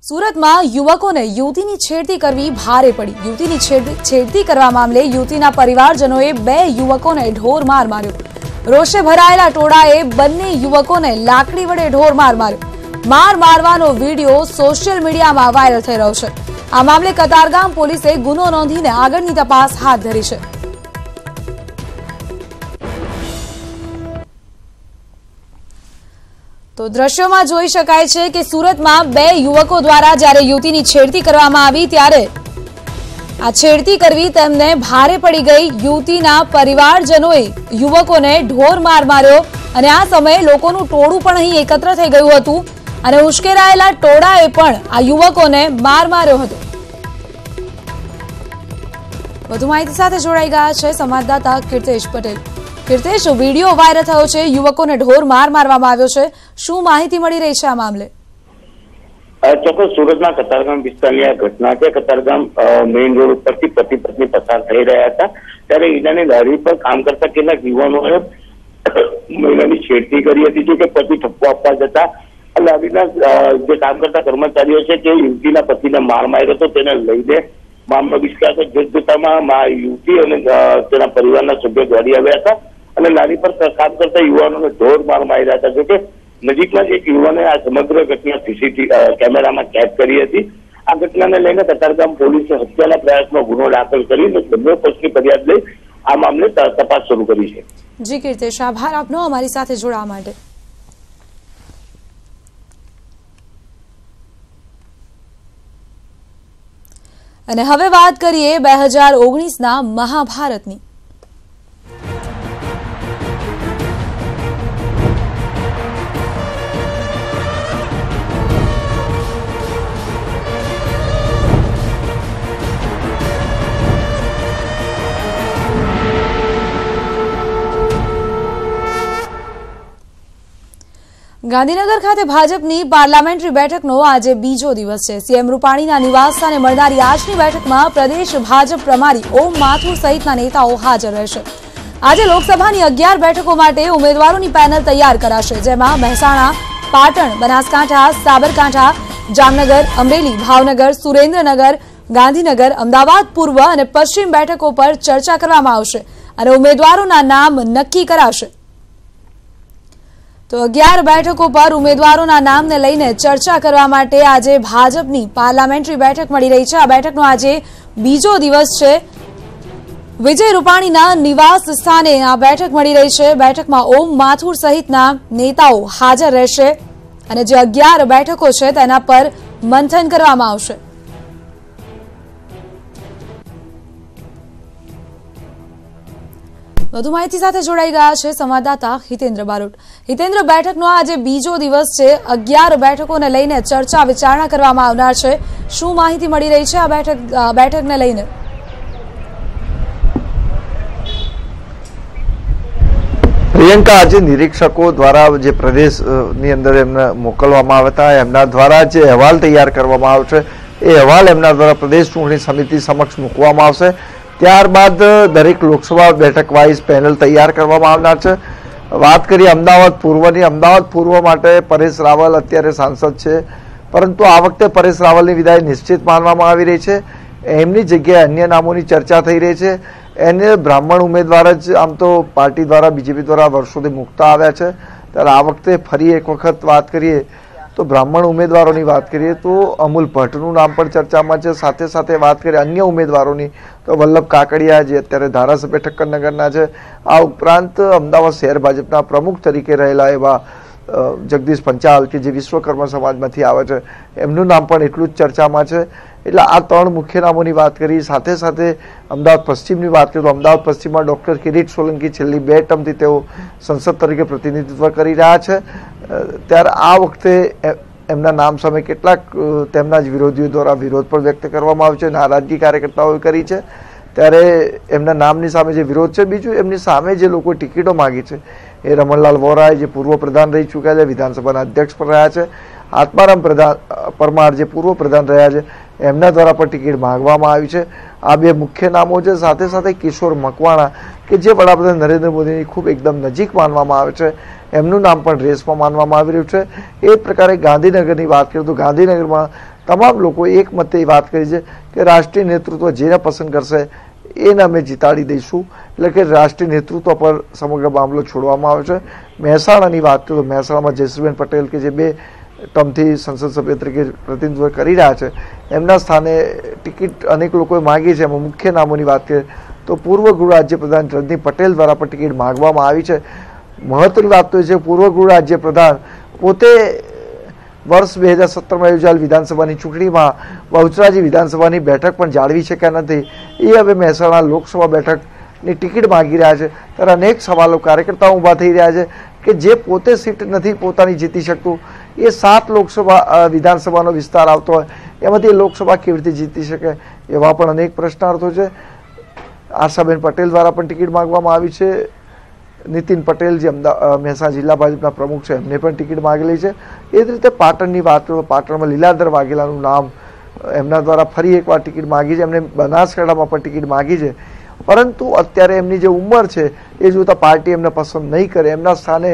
સુરતમાં યુવકોને યુવતીની છેડતી કરવી ભારે પડી। યુવતીની છેડતી કરવા મામલે યુવતીના પરિવારજનોએ બે યુવકોને ઢોર માર માર્યો। રોષે ભરાયેલા ટોળાએ બંને યુવકોને લાકડી વડે ઢોર માર માર્યો। માર મારવાનો વિડીયો સોશિયલ મીડિયામાં વાયરલ થઈ રહ્યો છે। આ મામલે કતારગામ પોલીસે ગુનો નોંધીને આગળની તપાસ હાથ ધરી છે। तो दृश्यों में जोई शकाय छे कि सूरत में बे युवकों द्वारा ज्यारे युवतीनी छेड़ती करवामां आवी त्यारे आ छेड़ती करवी तेमने भारे पड़ी गई। युवतीना परिवारजनोए युवकोने ढोर मार मार्यो अने आ समये लोकोनुं टोळुं पण અહીં એકત્ર થઈ ગયું હતું અને ઉશ્કેરાયેલા ટોળાએ પણ આ યુવકોને માર માર્યો હતો। વધુ માહિતી સાથે જોડાઈ ગયા છે સંવાદદાતા કીર્તેશ પટેલ। કીર્તેશ, વીડિયો વાયરલ થયો છે, યુવકોને ઢોર માર મારવામાં આવ્યો છે, શું માહિતી મળી રહી છે આ મામલે? ચોક્કસ સુરતના કતારગામ વિસ્તારની આ ઘટના છે। કતારગામ મેઇન રોડ ઉપરથી પતિ પત્ની પસાર થઈ રહ્યા હતા ત્યારે ઈનાની લારી પર કામ કરતા કેટલાક યુવાનોએ મહિલાની છેડતી કરી હતી। જો કે પતિ ઠપકો આપવા જતા લારીના જે કામ કરતા કર્મચારીઓ છે તે યુવતીના પતિને માર માર્યો હતો। તેને લઈને મામલો વિસ્તરાતો જોતજોતામાં યુવતી અને તેના પરિવારના સભ્યો દોડી આવ્યા હતા અને લારી પર કામ કરતા યુવાનોને ઢોર માર માર્યા હતા। જોકે નજીકમાં જ એક યુવાને આ સમગ્ર ઘટના સીસીટીવી કેમેરામાં કેદ કરી હતી। આ ઘટનાને લઈને કતારગામ પોલીસે હત્યાના પ્રયાસનો ગુનો દાખલ કરીને બંને પક્ષની ફરિયાદ લઈ આ મામલે તપાસ શરૂ કરી છે। જી કીર્તેશ, આભાર આપનો અમારી સાથે જોડાવા માટે। અને હવે વાત કરીએ 2019ના મહાભારતની। ગાંધીનગર ખાતે ભાજપની પાર્લામેન્ટરી બેઠકનો આજે બીજો દિવસ છે। સીએમ રૂપાણીના નિવાસસ્થાને મળનારી આજની બેઠકમાં પ્રદેશ ભાજપ પ્રભારી ઓમ માથુર સહિતના નેતાઓ હાજર રહેશે। આજે લોકસભાની 11 બેઠકો માટે ઉમેદવારોની પેનલ તૈયાર કરાશે, જેમાં મહેસાણા, પાટણ, બનાસકાંઠા, સાબરકાંઠા, જામનગર, અમરેલી, ભાવનગર, સુરેન્દ્રનગર, ગાંધીનગર, અમદાવાદ પૂર્વ અને પશ્ચિમ બેઠકો પર ચર્ચા કરવામાં આવશે અને ઉમેદવારોના નામ નક્કી કરાશે। તો 11 બેઠકો પર ઉમેદવારોના નામને લઈને ચર્ચા કરવા માટે આજે ભાજપની પાર્લામેન્ટરી બેઠક મળી રહી છે। આ બેઠકનો આજે બીજો દિવસ છે। વિજય રૂપાણીના નિવાસ સ્થાને આ બેઠક મળી રહી છે। બેઠકમાં ઓમ માથુર સહિતના નેતાઓ હાજર રહેશે અને જે 11 બેઠકો છે તેના પર મંથન કરવામાં આવશે। વધુ માહિતી સાથે જોડાઈ ગયા છે સંવાદદાતા હિતેન્દ્ર બારોટ। હિતેન્દ્ર, બેઠકનો આજે બીજો દિવસ છે, 11 બેઠકોને લઈને ચર્ચા વિચારણા કરવામાં આવનાર છે, શું માહિતી મળી રહી છે આ બેઠકને લઈને? પ્રિયંકા, આજે નિરીક્ષકો દ્વારા જે પ્રદેશની અંદર એમને મોકલવામાં આવ્યા હતા એમના દ્વારા જે અહેવાલ તૈયાર કરવામાં આવશે એ અહેવાલ એમના દ્વારા પ્રદેશ ચૂંટણી સમિતિ સમક્ષ મૂકવામાં આવશે। ત્યારબાદ દરેક લોકસભા બેઠક વાઇઝ પેનલ તૈયાર કરવામાં આવનાર છે। વાત કરીએ અમદાવાદ પૂર્વની, અમદાવાદ પૂર્વ માટે પરેશ રાવલ અત્યારે સાંસદ છે, પરંતુ આ વખતે પરેશ રાવલની વિદાય નિશ્ચિત માનવામાં આવી રહી છે। એમની જગ્યાએ અન્ય નામોની ચર્ચા થઈ રહી છે। એને બ્રાહ્મણ ઉમેદવાર જ આમ તો પાર્ટી દ્વારા, બીજેપી દ્વારા વર્ષોથી મૂકતા આવ્યા છે, ત્યારે આ વખતે ફરી એક વખત વાત કરીએ તો બ્રાહ્મણ ઉમેદવારોની વાત કરીએ તો અમૂલ ભટ્ટનું નામ પણ ચર્ચામાં છે। સાથે સાથે વાત કરીએ અન્ય ઉમેદવારોની તો વલ્લભ કાકડિયા જે અત્યારે ધારાસભ્ય ઠક્કરનગરના છે, આ ઉપરાંત અમદાવાદ શહેર ભાજપના પ્રમુખ તરીકે રહેલા એવા જગદીશ પંચાલ કે જે વિશ્વકર્મા સમાજમાંથી આવે છે, એમનું નામ પણ એટલું જ ચર્ચામાં છે। એટલે આ 3 મુખ્ય નામોની વાત કરી। સાથે સાથે અમદાવાદ પશ્ચિમની વાત કરીએ તો અમદાવાદ પશ્ચિમમાં ડોક્ટર કિરીટ સોલંકી છેલ્લી 2 ટર્મથી તેઓ સંસદ તરીકે પ્રતિનિધિત્વ કરી રહ્યા છે, ત્યારે આ વખતે એમના નામ સામે કેટલાક તેમના જ વિરોધીઓ દ્વારા વિરોધ પણ વ્યક્ત કરવામાં આવ્યો છે, નારાજગી કાર્યકર્તાઓએ કરી છે, ત્યારે એમના નામની સામે જે વિરોધ છે। બીજું, એમની સામે જે લોકો ટિકિટો માંગી છે એ રમણલાલ વોરાએ જે પૂર્વ પ્રધાન રહી ચૂક્યા છે, વિધાનસભાના અધ્યક્ષ પણ રહ્યા છે, આત્મારામ પરમાર જે પૂર્વ પ્રધાન રહ્યા છે, એમના દ્વારા પણ ટિકિટ માંગવામાં આવી છે। આ 2 મુખ્ય નામો છે। સાથે સાથે કિશોર મકવાણા કે જે વડાપ્રધાન નરેન્દ્ર મોદીની ખૂબ એકદમ નજીક માનવામાં આવે છે, એમનું નામ પણ રેસમાં માનવામાં આવી રહ્યું છે। એ પ્રકારે ગાંધીનગરની વાત કરીએ તો ગાંધીનગરમાં તમામ લોકો એકમતે એ વાત કરી છે કે રાષ્ટ્રીય નેતૃત્વ જેને પસંદ કરશે એને અમે જીતાડી દઈશું, એટલે કે રાષ્ટ્રીય નેતૃત્વ પર સમગ્ર મામલો છોડવામાં આવે છે. મહેસાણાની વાત કરીએ તો મહેસાણામાં જયશ્રીબેન પટેલ કે જે 2 ટર્મથી સંસદ સભ્ય તરીકે પ્રતિનિધિત્વ કરી રહ્યા છે, એમના સ્થાને ટિકિટ અનેક લોકોએ માગી છે. એમાં મુખ્ય નામોની વાત કરીએ તો પૂર્વ ગૃહ રાજ્યપ્રધાન રજની પટેલ દ્વારા પણ ટિકિટ માગવામાં આવી છે. મહત્વની વાત તો એ છે પૂર્વ ગૃહ રાજ્યપ્રધાન પોતે વર્ષ 2017માં યોજાયેલ વિધાનસભાની ચૂંટણીમાં બહુચરાજી વિધાનસભાની બેઠક પણ જાળવી શક્યા નથી. એ હવે મહેસાણા લોકસભા બેઠકની ટિકિટ માગી રહ્યા છે. ત્યારે અનેક સવાલો કાર્યકર્તાઓ ઊભા થઈ રહ્યા છે કે જે પોતે સીટ નથી પોતાની જીતી શકતું, એ 7 લોકસભા વિધાનસભાનો વિસ્તાર આવતો હોય એમાંથી એ લોકસભા કેવી રીતે જીતી શકે, એવા પણ અનેક પ્રશ્નાર્થો છે. આશાબેન પટેલ દ્વારા પણ ટિકિટ માગવામાં આવી છે. નીતિન પટેલ જે મહેસાણા જિલ્લા ભાજપના પ્રમુખ છે એમને પણ ટિકિટ માગેલી છે. એ જ રીતે પાટણની વાત કરીએ તો પાટણમાં લીલાધર વાઘેલાનું નામ એમના દ્વારા ફરી એકવાર ટિકિટ માગી છે. એમને બનાસકાંઠામાં પણ ટિકિટ માગી છે, પરંતુ અત્યારે એમની જે ઉંમર છે એ જોતાં પાર્ટી એમને પસંદ નહીં કરે. એમના સ્થાને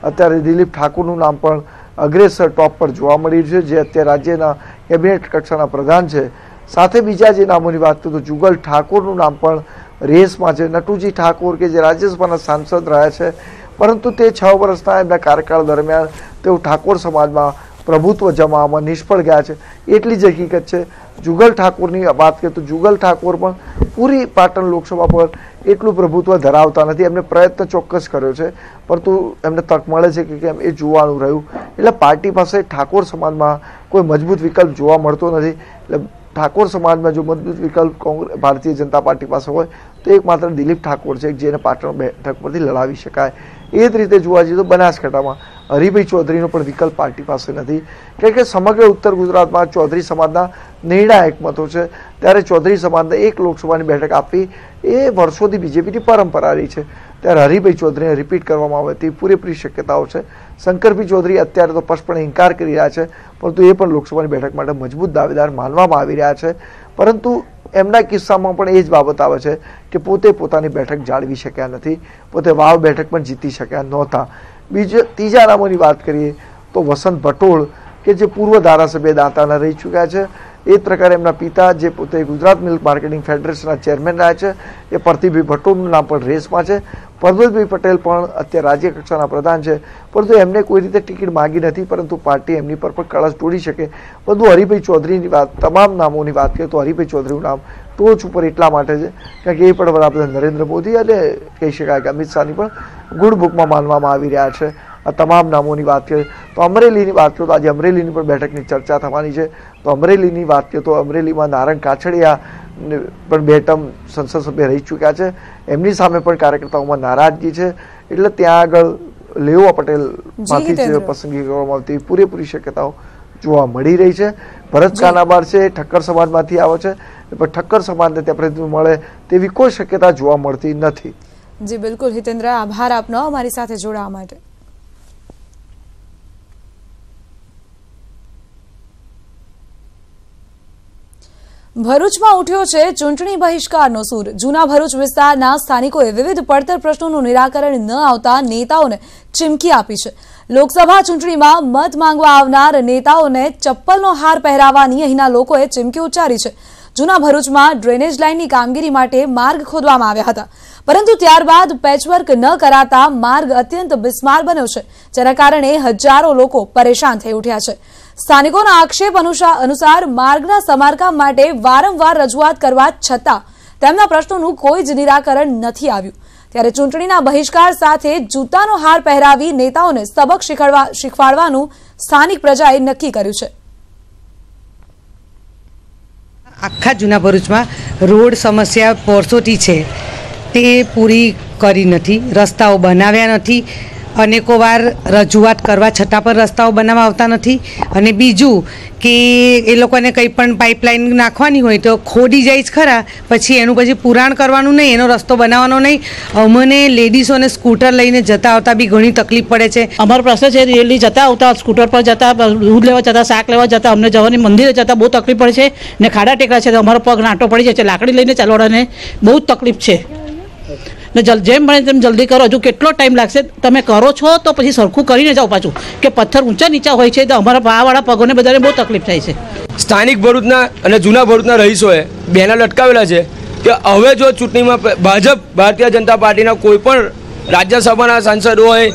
અત્યારે દિલીપ ઠાકોરનું નામ પણ અગ્રેસર ટોપ પર જોવા મળ્યું છે, જે અત્યારે રાજ્યના કેબિનેટ કક્ષાના પ્રધાન છે. સાથે બીજા જે નામોની વાત કરીએ તો જુગલ ઠાકોરનું નામ પણ રેસમાં છે. નટુજી ઠાકોર કે જે રાજ્યસભાના સાંસદ રહ્યા છે, પરંતુ તે 6 વર્ષના એમના કાર્યકાળ દરમિયાન તેઓ ઠાકોર સમાજમાં પ્રભુત્વ જમાવવામાં નિષ્ફળ ગયા છે, એટલી જ હકીકત છે. જુગલ ઠાકોરની વાત કરીએ તો જુગલ ઠાકોર પણ પૂરી પાટણ લોકસભા પર એટલું પ્રભુત્વ ધરાવતા નથી. એમને પ્રયત્ન ચોક્કસ કર્યો છે, પરંતુ એમને તક મળે છે કે કેમ એ જોવાનું રહ્યું. એટલે પાર્ટી પાસે ઠાકોર સમાજમાં કોઈ મજબૂત વિકલ્પ જોવા મળતો નથી. એટલે ઠાકોર સમાજમાં જો મજબૂત વિકલ્પ ભારતીય જનતા પાર્ટી પાસે હોય તો એકમાત્ર દિલીપ ઠાકોર છે જેને પાટણ બેઠક પરથી લડાવી શકાય. એ જ રીતે જોવા જઈએ તો બનાસકાંઠામાં હરિભાઈ ચૌધરીનો પણ વિકલ્પ પાર્ટી પાસે નથી, કે સમગ્ર ઉત્તર ગુજરાતમાં ચૌધરી સમાજના નિર્ણાયક મતો છે. ત્યારે ચૌધરી સમાજને 1 લોકસભાની બેઠક આપવી એ વર્ષોથી બીજેપીની પરંપરા રહી છે. ત્યારે હરિભાઈ ચૌધરીને રિપીટ કરવામાં આવે તેવી પૂરેપૂરી શક્યતાઓ છે. શંકરભાઈ ચૌધરી અત્યારે તો સ્પષ્ટપણે ઇનકાર કરી રહ્યા છે, પરંતુ એ પણ લોકસભાની બેઠક માટે મજબૂત દાવેદાર માનવામાં આવી રહ્યા છે. પરંતુ એમના કિસ્સામાં પણ એ જ બાબત આવે છે કે પોતે પોતાની બેઠક જાળવી શક્યા નથી, પોતે વાવ બેઠક પણ જીતી શક્યા નહોતા. ત્રીજા નામોની વાત કરીએ તો વસંત ભટોળ કે જે પૂર્વ ધારાસભ્ય દાંતાના રહી ચૂક્યા છે. એ જ પ્રકારે એમના પિતા જે પોતે ગુજરાત મિલ્ક માર્કેટિંગ ફેડરેશનના ચેરમેન રહ્યા છે, એ પ્રતિભાઈ ભટોળનું નામ પણ રેસમાં છે. પરબતભાઈ પટેલ પણ અત્યારે રાજ્ય કક્ષાના પ્રધાન છે, પરંતુ એમને કોઈ રીતે ટિકિટ માગી નથી, પરંતુ પાર્ટી એમની પર પણ કળશ તોડી શકે. બધું હરિભાઈ ચૌધરીની વાત, તમામ નામોની વાત કરીએ તો હરિભાઈ ચૌધરીનું નામ ટોચ ઉપર એટલા માટે છે કારણ કે એ પણ વડાપ્રધાન નરેન્દ્ર મોદી અને કહી શકાય કે અમિત શાહની પણ ગુડ બુકમાં માનવામાં આવી રહ્યા છે. આ તમામ નામોની વાત કરીએ તો અમરેલીની વાત કરીએ તો આજે અમરેલીની પણ બેઠકની ચર્ચા થવાની છે. તો અમરેલીની વાત કરીએ તો અમરેલીમાં નારણ કાછડિયા પણ 2 ટર્મ સંસદ સભ્ય રહી ચૂક્યા છે. એમની સામે પણ કાર્યકર્તાઓમાં નારાજગી છે. એટલે ત્યાં આગળ લેવા પટેલમાંથી જ પસંદગી કરવામાં આવતી પૂરેપૂરી શક્યતાઓ જોવા મળી રહી છે. ભરત કાનાબાર છે ઠક્કર સમાજમાંથી આવે છે, પણ ઠક્કર સમાજને ત્યાં પ્રતિનિધિત્વ મળે તેવી કોઈ શક્યતા જોવા મળતી નથી. જી બિલકુલ હિતેન્દ્ર, આભાર આપનો અમારી સાથે જોડાવા માટે. ભરૂચમાં ઉઠ્યો છે ચૂંટણી બહિષ્કારનો સૂર. જૂના ભરૂચ વિસ્તારના સ્થાનિકોએ વિવિધ પડતર પ્રશ્નોનું નિરાકરણ ન આવતા નેતાઓને ચીમકી આપી છે. લોકસભા ચૂંટણીમાં મત માંગવા આવનાર નેતાઓને ચપ્પલનો હાર પહેરાવવાની અહીંના લોકોએ ચીમકી ઉચ્ચારી છે. જૂના ભરૂચમાં ડ્રેનેજ લાઇનની કામગીરી માટે માર્ગ ખોદવામાં આવ્યા હતા, પરંતુ ત્યારબાદ પેચવર્ક ન કરાતા માર્ગ અત્યંત બિસ્માર બન્યો છે, જેના કારણે હજારો લોકો પરેશાન થઈ ઉઠ્યા છે. સ્થાનિકોના આક્ષેપ અનુસાર માર્ગના સમારકામ માટે વારંવાર રજૂઆત કરવા છતાં તેમના પ્રશ્નોનું કોઈ જ નિરાકરણ નથી આવ્યું. ત્યારે ચૂંટણીના બહિષ્કાર સાથે જૂતાનો હાર પહેરાવી નેતાઓને સબક શીખવાડવાનું સ્થાનિક પ્રજાએ નક્કી કર્યું છે. આખા જૂના ભરૂચમાં રોડ સમસ્યા વર્ષોથી છે, તે પૂરી કરી નથી. રસ્તાઓ બનાવ્યા નથી, અનેકો વાર રજૂઆત કરવા છતાં પણ રસ્તાઓ બનાવવા આવતા નથી. અને બીજું કે એ લોકોને કંઈ પણ પાઇપલાઇન નાખવાની હોય તો ખોદી જાય જ ખરા, પછી એનું પુરાણ કરવાનું નહીં, એનો રસ્તો બનાવવાનો નહીં. અમને લેડીઝોને સ્કૂટર લઈને જતા આવતા બી ઘણી તકલીફ પડે છે. અમારો પ્રશ્ન છે રેલી જતા આવતા, સ્કૂટર પર જતા, દૂધ લેવા જતા, શાક લેવા જતા, અમને જવાની મંદિરે જતા બહુ તકલીફ પડે છે. ને ખાડા ટેકરા છે તો અમારો પગ નાટો પડી જાય છે, લાકડી લઈને ચાલવાને બહુ જ તકલીફ છે. ને જેમ બને તેમ જલ્દી કરો. હજુ કેટલો ટાઈમ લાગશે? તમે કરો છો તો પછી સરખું કરીને જાઓ પાછું, કે પથ્થર ઊંચા નીચા હોય છે તો અમારા પાવાવાળા પગોને બધાને બહુ તકલીફ થાય છે. સ્થાનિક ભરૂચના અને જૂના ભરૂચના રહીશોએ બેનર લટકાવેલા છે કે હવે જો ચૂંટણીમાં ભાજપ ભારતીય જનતા પાર્ટીના કોઈ પણ રાજ્યસભાના સાંસદ હોય,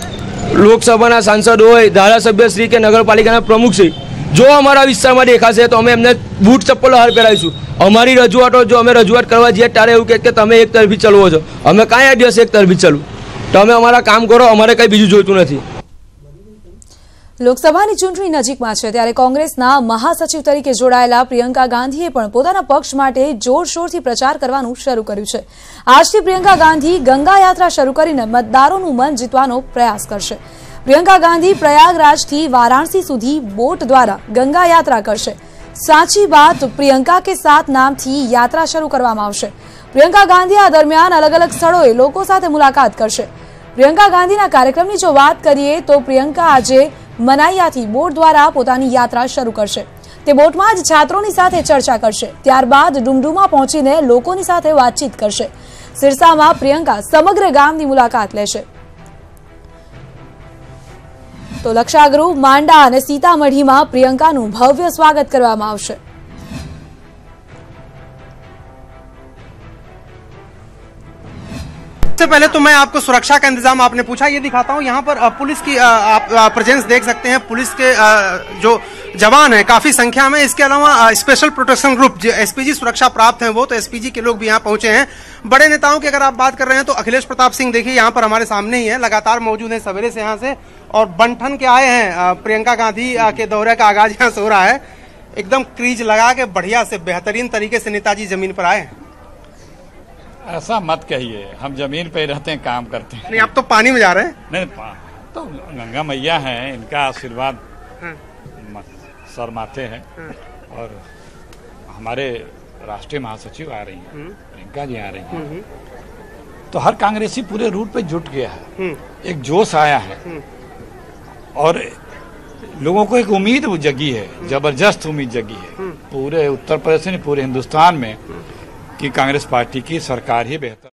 લોકસભાના સાંસદ હોય, ધારાસભ્યશ્રી કે નગરપાલિકાના પ્રમુખશ્રી જો અમારા વિસ્તારમાં દેખાશે તો અમે એમને બૂટ ચપ્પલ હાર પહેરાવીશું. અમારી રજૂઆતો જો અમે રજૂઆત કરવા જઈએ ત્યારે એવું કે તમે એક તરફી ચલવો છો. અમે કાંઈ આ દિવસે એક તરફી ચલવું? તમે અમારા કામ કરો, અમારે કંઈ બીજું જોઈતું નથી. લોકસભાની ચૂંટણી નજીકમાં છે ત્યારે કોંગ્રેસના મહાસચિવ તરીકે જોડાયેલા પ્રિયંકા ગાંધીએ પણ પોતાના પક્ષ માટે જોરશોરથી પ્રચાર કરવાનું શરૂ કર્યું છે. આજથી પ્રિયંકા ગાંધી ગંગા યાત્રા શરૂ કરીને મતદારોનું મન જીતવાનો પ્રયાસ કરશે. પ્રિયંકા ગાંધી પ્રયાગરાજથી વારાણસી સુધી બોટ દ્વારા ગંગા યાત્રા કરશે. સાચી બાત પ્રિયંકા કે સાથ નામથી યાત્રા શરૂ કરવામાં આવશે. પ્રિયંકા ગાંધી આ દરમિયાન અલગ અલગ સ્થળોએ લોકો સાથે મુલાકાત કરશે. પ્રિયંકા ગાંધીના કાર્યક્રમની જો વાત કરીએ તો પ્રિયંકા આજે મનાઈયાથી બોટ દ્વારા પોતાની યાત્રા શરૂ કરશે. તે બોટમાં જ છાત્રોની સાથે ચર્ચા કરશે. ત્યારબાદ ડુમડુમા પહોંચીને લોકોની સાથે વાતચીત કરશે. સિરસામાં પ્રિયંકા સમગ્ર ગામની મુલાકાત લેશે. તો લક્ષાગૃહ, માંડા અને સીતામઢીમાં પ્રિયંકાનું ભવ્ય સ્વાગત કરવામાં આવશે. सबसे पहले तो मैं आपको सुरक्षा का इंतजाम आपने पूछा, ये दिखाता हूँ। यहाँ पर पुलिस की आप प्रेजेंस देख सकते हैं। पुलिस के जो जवान हैं काफी संख्या में। इसके अलावा स्पेशल प्रोटेक्शन ग्रुप जो एसपीजी सुरक्षा प्राप्त हैं वो तो एसपीजी के लोग भी यहाँ पहुंचे हैं। बड़े नेताओं की अगर आप बात कर रहे हैं तो अखिलेश प्रताप सिंह देखिए यहाँ पर हमारे सामने ही है, लगातार मौजूद है सवेरे से यहाँ से, और बंठन के आए हैं। प्रियंका गांधी के दौरे का आगाज यहाँ से हो रहा है। एकदम क्रीज लगा के बढ़िया से बेहतरीन तरीके से नेताजी जमीन पर आए हैं। ऐसा मत कहिए, हम जमीन पे रहते हैं, काम करते हैं। नहीं, आप तो पानी में जा रहे हैं। नहीं, तो गंगा मैया हैं, इनका आशीर्वाद सर माथे हैं। और हमारे राष्ट्रीय महासचिव आ रही हैं, प्रियंका जी आ रही हैं, तो हर कांग्रेसी पूरे रूट पे जुट गया है। एक जोश आया है और लोगों को एक उम्मीद जगी है, जबरदस्त उम्मीद जगी है पूरे उत्तर प्रदेश में, पूरे हिंदुस्तान में, कि कांग्रेस पार्टी की सरकार ही बेहतर